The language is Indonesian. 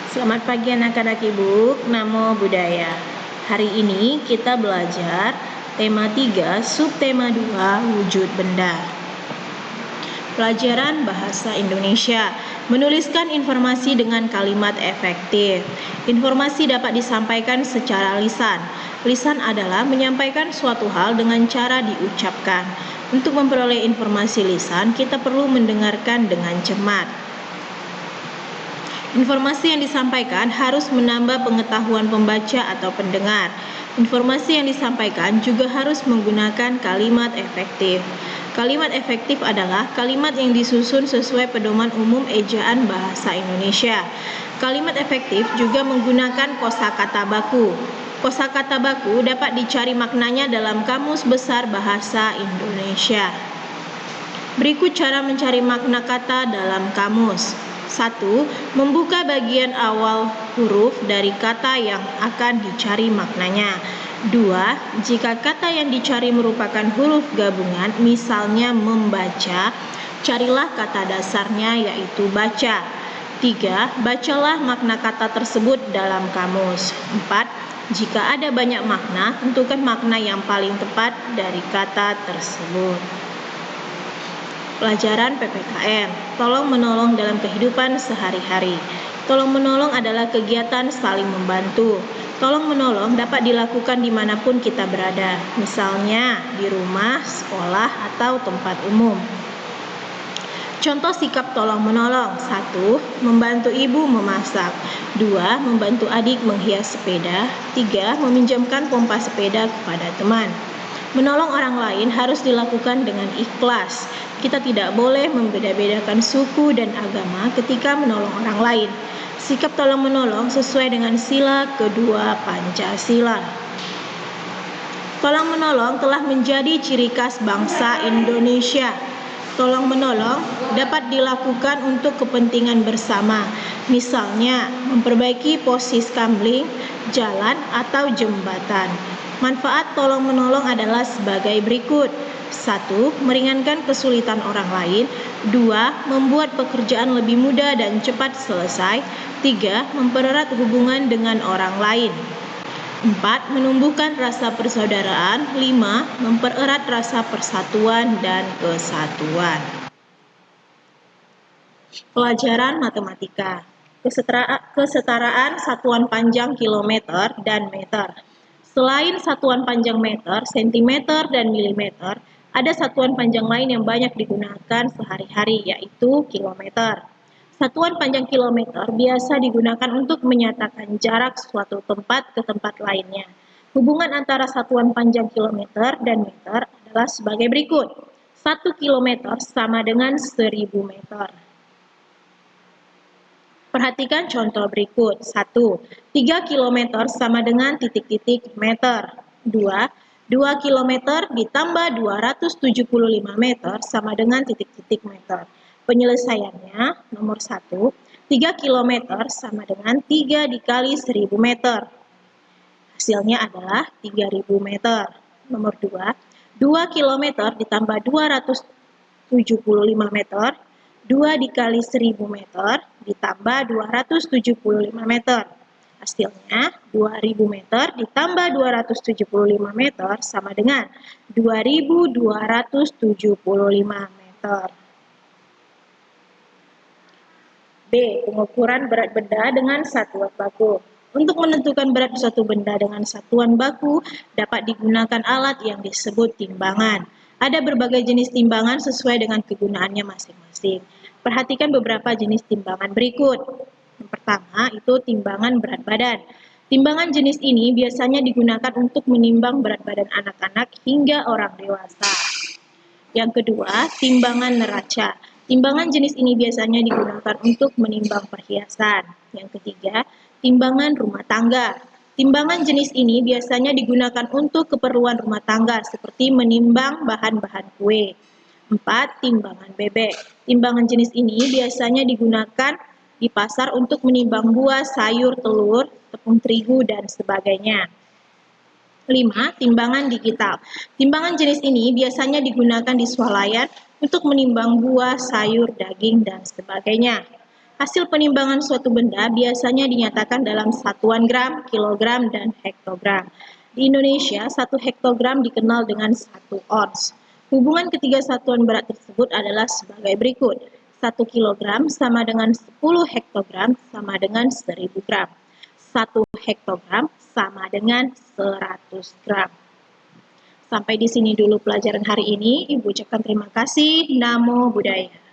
Selamat pagi anak-anak ibu, Namo Buddhaya. Hari ini kita belajar tema 3, subtema 2, wujud benda. Pelajaran Bahasa Indonesia. Menuliskan informasi dengan kalimat efektif. Informasi dapat disampaikan secara lisan. Lisan adalah menyampaikan suatu hal dengan cara diucapkan. Untuk memperoleh informasi lisan, kita perlu mendengarkan dengan cermat. Informasi yang disampaikan harus menambah pengetahuan pembaca atau pendengar. Informasi yang disampaikan juga harus menggunakan kalimat efektif. Kalimat efektif adalah kalimat yang disusun sesuai pedoman umum ejaan bahasa Indonesia. Kalimat efektif juga menggunakan kosakata baku. Kosakata baku dapat dicari maknanya dalam Kamus Besar Bahasa Indonesia. Berikut cara mencari makna kata dalam kamus. 1. Membuka bagian awal huruf dari kata yang akan dicari maknanya. 2. Jika kata yang dicari merupakan huruf gabungan, misalnya membaca, carilah kata dasarnya yaitu baca. 3. Bacalah makna kata tersebut dalam kamus. 4. Jika ada banyak makna, tentukan makna yang paling tepat dari kata tersebut. Pelajaran PPKN, tolong menolong dalam kehidupan sehari-hari. Tolong menolong adalah kegiatan saling membantu. Tolong menolong dapat dilakukan dimanapun kita berada, misalnya di rumah, sekolah, atau tempat umum. Contoh sikap tolong menolong. 1. Membantu ibu memasak. 2. Membantu adik menghias sepeda. 3. Meminjamkan pompa sepeda kepada teman. Menolong orang lain harus dilakukan dengan ikhlas. Kita tidak boleh membeda-bedakan suku dan agama ketika menolong orang lain. Sikap tolong menolong sesuai dengan sila kedua Pancasila. Tolong menolong telah menjadi ciri khas bangsa Indonesia. Tolong menolong dapat dilakukan untuk kepentingan bersama, misalnya memperbaiki pos kamling, jalan, atau jembatan. Manfaat tolong menolong adalah sebagai berikut. 1. Meringankan kesulitan orang lain. 2. Membuat pekerjaan lebih mudah dan cepat selesai. 3. Mempererat hubungan dengan orang lain. 4. Menumbuhkan rasa persaudaraan. 5. Mempererat rasa persatuan dan kesatuan. Pelajaran matematika. Kesetaraan satuan panjang kilometer dan meter. Selain satuan panjang meter, sentimeter, dan milimeter, ada satuan panjang lain yang banyak digunakan sehari-hari, yaitu kilometer. Satuan panjang kilometer biasa digunakan untuk menyatakan jarak suatu tempat ke tempat lainnya. Hubungan antara satuan panjang kilometer dan meter adalah sebagai berikut. 1 kilometer sama dengan 1000 meter. Perhatikan contoh berikut. 1. 3 km sama dengan titik-titik meter. 2. 2 km ditambah 275 meter sama dengan titik-titik meter. Penyelesaiannya, nomor 1. 3 km sama dengan 3 dikali 1000 meter. Hasilnya adalah 3000 meter. Nomor 2. 2 km ditambah 275 meter. 2 dikali 1000 meter ditambah 275 meter. Hasilnya 2000 meter ditambah 275 meter sama dengan 2275 meter. B. Pengukuran berat benda dengan satuan baku. Untuk menentukan berat suatu benda dengan satuan baku dapat digunakan alat yang disebut timbangan. Ada berbagai jenis timbangan sesuai dengan kegunaannya masing-masing. Perhatikan beberapa jenis timbangan berikut. Yang pertama itu timbangan berat badan. Timbangan jenis ini biasanya digunakan untuk menimbang berat badan anak-anak hingga orang dewasa. Yang kedua, timbangan neraca. Timbangan jenis ini biasanya digunakan untuk menimbang perhiasan. Yang ketiga, timbangan rumah tangga. Timbangan jenis ini biasanya digunakan untuk keperluan rumah tangga seperti menimbang bahan-bahan kue. 4. Timbangan bebek. Timbangan jenis ini biasanya digunakan di pasar untuk menimbang buah, sayur, telur, tepung terigu, dan sebagainya. 5. Timbangan digital. Timbangan jenis ini biasanya digunakan di swalayan untuk menimbang buah, sayur, daging, dan sebagainya. Hasil penimbangan suatu benda biasanya dinyatakan dalam satuan gram, kilogram, dan hektogram. Di Indonesia, 1 hektogram dikenal dengan 1 ons. Hubungan ketiga satuan berat tersebut adalah sebagai berikut. 1 kilogram sama dengan 10 hektogram sama dengan 1000 gram. 1 hektogram sama dengan 100 gram. Sampai di sini dulu pelajaran hari ini. Ibu ucapkan terima kasih. Namo Buddhaya.